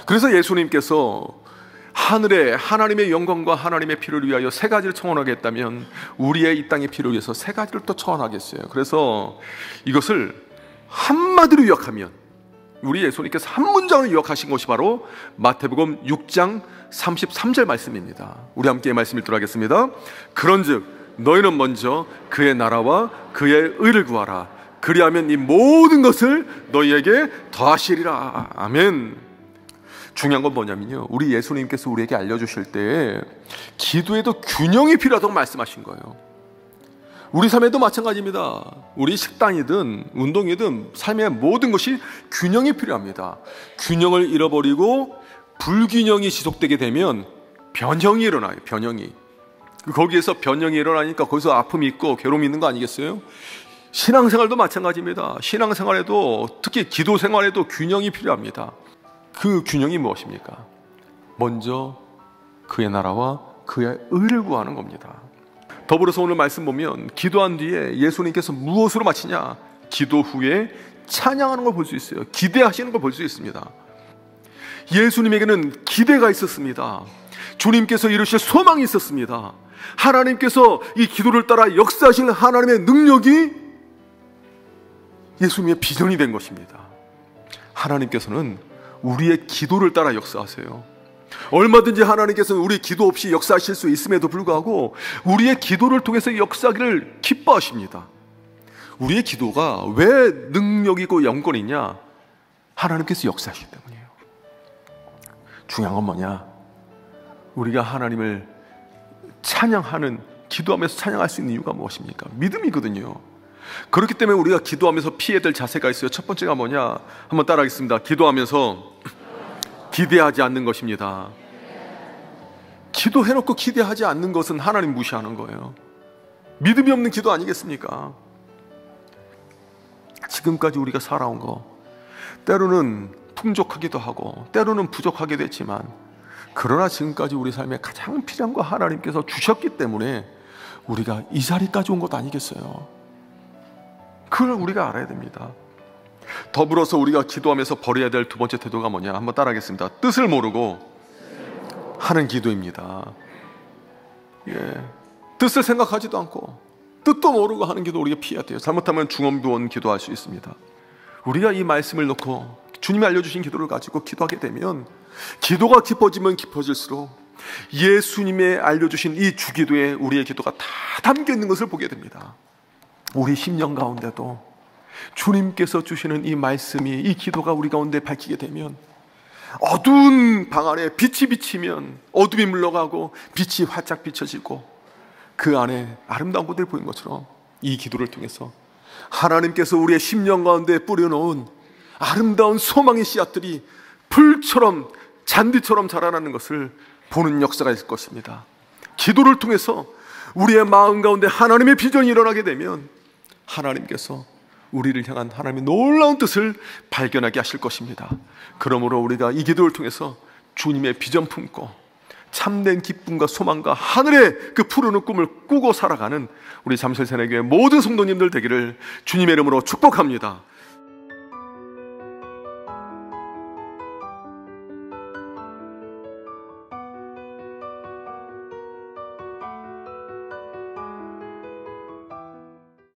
그래서 예수님께서 하늘에 하나님의 영광과 하나님의 피를 위하여 세 가지를 청원하겠다면 우리의 이 땅의 피를 위해서 세 가지를 또 청원하겠어요. 그래서 이것을 한마디로 요약하면, 우리 예수님께서 한 문장으로 요약하신 것이 바로 마태복음 6장 33절 말씀입니다. 우리 함께 말씀 읽도록 하겠습니다. 그런즉 너희는 먼저 그의 나라와 그의 의를 구하라. 그리하면 이 모든 것을 너희에게 더하시리라. 아멘. 중요한 건 뭐냐면요, 우리 예수님께서 우리에게 알려주실 때 기도에도 균형이 필요하다고 말씀하신 거예요. 우리 삶에도 마찬가지입니다. 우리 식단이든 운동이든 삶의 모든 것이 균형이 필요합니다. 균형을 잃어버리고 불균형이 지속되게 되면 변형이 일어나요. 변형이. 거기에서 변형이 일어나니까 거기서 아픔이 있고 괴로움이 있는 거 아니겠어요? 신앙생활도 마찬가지입니다. 신앙생활에도, 특히 기도생활에도 균형이 필요합니다. 그 균형이 무엇입니까? 먼저 그의 나라와 그의 의를 구하는 겁니다. 더불어서 오늘 말씀 보면 기도한 뒤에 예수님께서 무엇으로 마치냐? 기도 후에 찬양하는 걸 볼 수 있어요. 기대하시는 걸 볼 수 있습니다. 예수님에게는 기대가 있었습니다. 주님께서 이루실 소망이 있었습니다. 하나님께서 이 기도를 따라 역사하실 하나님의 능력이 예수님의 비전이 된 것입니다. 하나님께서는 우리의 기도를 따라 역사하세요. 얼마든지 하나님께서는 우리 기도 없이 역사하실 수 있음에도 불구하고 우리의 기도를 통해서 역사하기를 기뻐하십니다. 우리의 기도가 왜 능력이고 영권이냐? 하나님께서 역사하시기 때문이에요. 중요한 건 뭐냐? 우리가 하나님을 찬양하는, 기도하면서 찬양할 수 있는 이유가 무엇입니까? 믿음이거든요. 그렇기 때문에 우리가 기도하면서 피해야 될 자세가 있어요. 첫 번째가 뭐냐? 한번 따라하겠습니다. 기도하면서 기대하지 않는 것입니다. 기도해놓고 기대하지 않는 것은 하나님 무시하는 거예요. 믿음이 없는 기도 아니겠습니까? 지금까지 우리가 살아온 거 때로는 풍족하기도 하고 때로는 부족하기도 했지만, 그러나 지금까지 우리 삶에 가장 필요한 거 하나님께서 주셨기 때문에 우리가 이 자리까지 온 것 아니겠어요? 그걸 우리가 알아야 됩니다. 더불어서 우리가 기도하면서 버려야 될 두 번째 태도가 뭐냐? 한번 따라하겠습니다. 뜻을 모르고 하는 기도입니다. 뜻을 생각하지도 않고 뜻도 모르고 하는 기도 우리가 피해야 돼요. 잘못하면 중언부언 기도할 수 있습니다. 우리가 이 말씀을 놓고 주님이 알려주신 기도를 가지고 기도하게 되면 기도가 깊어지면 깊어질수록 예수님의 알려주신 이 주기도에 우리의 기도가 다 담겨 있는 것을 보게 됩니다. 우리 심령 가운데도 주님께서 주시는 이 말씀이, 이 기도가 우리 가운데 밝히게 되면 어두운 방 안에 빛이 비치면 어둠이 물러가고 빛이 활짝 비춰지고 그 안에 아름다운 것들이 보이는 것처럼 이 기도를 통해서 하나님께서 우리의 심령 가운데 뿌려놓은 아름다운 소망의 씨앗들이 풀처럼 잔디처럼 자라나는 것을 보는 역사가 있을 것입니다. 기도를 통해서 우리의 마음 가운데 하나님의 비전이 일어나게 되면 하나님께서 우리를 향한 하나님의 놀라운 뜻을 발견하게 하실 것입니다. 그러므로 우리가 이 기도를 통해서 주님의 비전 품고 참된 기쁨과 소망과 하늘의 그 푸르는 꿈을 꾸고 살아가는 우리 잠실새내교회 모든 성도님들 되기를 주님의 이름으로 축복합니다.